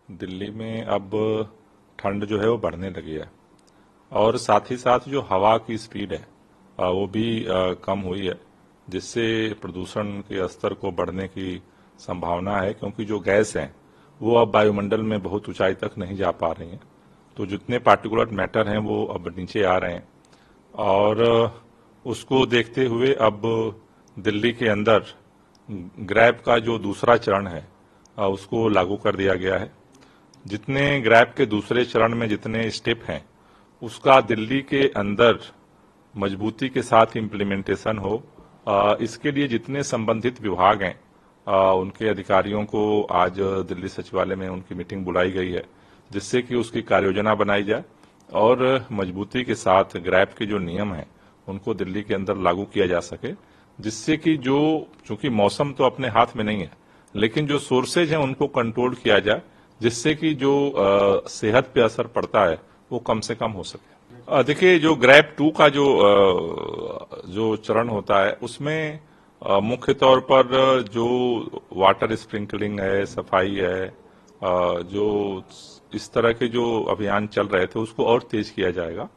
दिल्ली में अब ठंड जो है वो बढ़ने लगी है और साथ ही साथ जो हवा की स्पीड है वो भी कम हुई है, जिससे प्रदूषण के स्तर को बढ़ने की संभावना है, क्योंकि जो गैस हैं वो अब वायुमंडल में बहुत ऊंचाई तक नहीं जा पा रही हैं। तो जितने पार्टिकुलर मैटर हैं वो अब नीचे आ रहे हैं और उसको देखते हुए अब दिल्ली के अंदर ग्रैब का जो दूसरा चरण है उसको लागू कर दिया गया है। जितने ग्रैब के दूसरे चरण में जितने स्टेप हैं उसका दिल्ली के अंदर मजबूती के साथ इम्प्लीमेंटेशन हो, इसके लिए जितने संबंधित विभाग हैं उनके अधिकारियों को आज दिल्ली सचिवालय में उनकी मीटिंग बुलाई गई है, जिससे कि उसकी कार्ययोजना बनाई जाए और मजबूती के साथ ग्रैब के जो नियम हैं उनको दिल्ली के अंदर लागू किया जा सके, जिससे कि जो चूंकि मौसम तो अपने हाथ में नहीं है, लेकिन जो सोर्सेज हैं उनको कंट्रोल किया जाए, जिससे कि जो सेहत पे असर पड़ता है वो कम से कम हो सके। देखिए, जो ग्रैब 2 का जो चरण होता है उसमें मुख्य तौर पर जो वाटर स्प्रिंकलिंग है, सफाई है, जो इस तरह के जो अभियान चल रहे थे उसको और तेज किया जाएगा।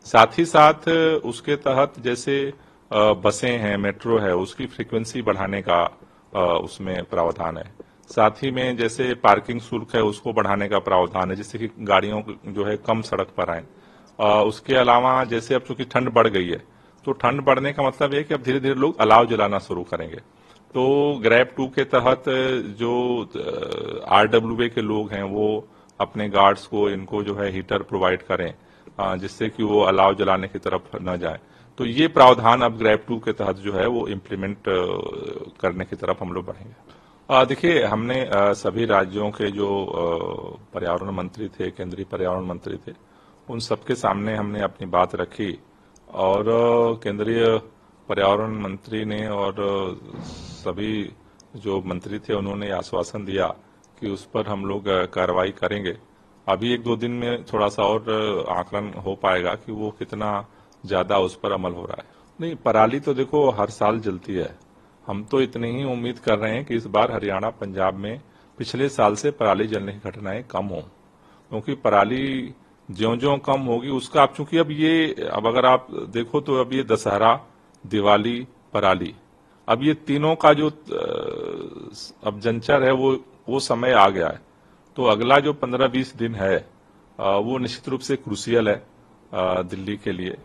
साथ ही साथ उसके तहत जैसे बसें हैं, मेट्रो है, उसकी फ्रीक्वेंसी बढ़ाने का उसमें प्रावधान है। साथ ही में जैसे पार्किंग शुल्क है उसको बढ़ाने का प्रावधान है, जिससे कि गाड़ियों जो है कम सड़क पर आए। उसके अलावा जैसे अब चूंकि ठंड बढ़ गई है तो ठंड बढ़ने का मतलब है कि अब धीरे धीरे लोग अलाव जलाना शुरू करेंगे। तो ग्रैब 2 के तहत जो RWA के लोग हैं वो अपने गार्ड्स को इनको जो है हीटर प्रोवाइड करें, जिससे कि वो अलाव जलाने की तरफ न जाए। तो ये प्रावधान अब ग्रैब 2 के तहत जो है वो इम्प्लीमेंट करने की तरफ हम लोग बढ़ेंगे। देखिए, हमने सभी राज्यों के जो पर्यावरण मंत्री थे, केंद्रीय पर्यावरण मंत्री थे, उन सबके सामने हमने अपनी बात रखी और केंद्रीय पर्यावरण मंत्री ने और सभी जो मंत्री थे उन्होंने आश्वासन दिया कि उस पर हम लोग कार्रवाई करेंगे। अभी 1-2 दिन में थोड़ा सा और आकलन हो पाएगा कि वो कितना ज्यादा उस पर अमल हो रहा है। नहीं, पराली तो देखो हर साल जलती है। हम तो इतनी ही उम्मीद कर रहे हैं कि इस बार हरियाणा, पंजाब में पिछले साल से पराली जलने की घटनाएं कम हों, क्योंकि पराली ज्यों-ज्यों कम होगी उसका अब चूंकि अब अगर आप देखो तो अब ये दशहरा, दिवाली, पराली, अब ये तीनों का जो अब जंचर है वो समय आ गया है। तो अगला जो 15-20 दिन है वो निश्चित रूप से क्रूसियल है दिल्ली के लिए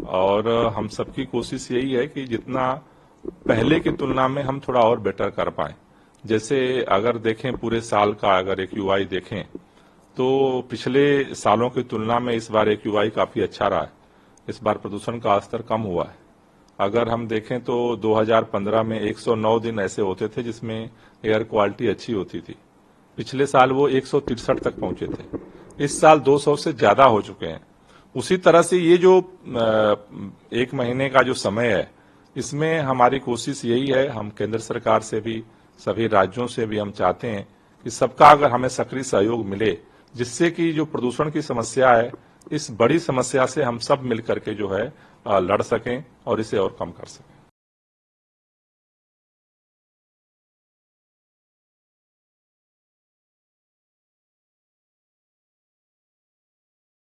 और हम सबकी कोशिश यही है कि जितना पहले की तुलना में हम थोड़ा और बेटर कर पाए। जैसे अगर देखें पूरे साल का अगर एक UI देखें तो पिछले सालों की तुलना में इस बार एक UI काफी अच्छा रहा है। इस बार प्रदूषण का स्तर कम हुआ है। अगर हम देखें तो 2015 में 109 दिन ऐसे होते थे जिसमें एयर क्वालिटी अच्छी होती थी। पिछले साल वो 163 तक पहुंचे थे। इस साल 200 से ज्यादा हो चुके हैं। उसी तरह से ये जो 1 महीने का जो समय है, इसमें हमारी कोशिश यही है, हम केंद्र सरकार से भी, सभी राज्यों से भी हम चाहते हैं कि सबका अगर हमें सक्रिय सहयोग मिले, जिससे कि जो प्रदूषण की समस्या है, इस बड़ी समस्या से हम सब मिलकर के जो है लड़ सकें और इसे और कम कर सकें।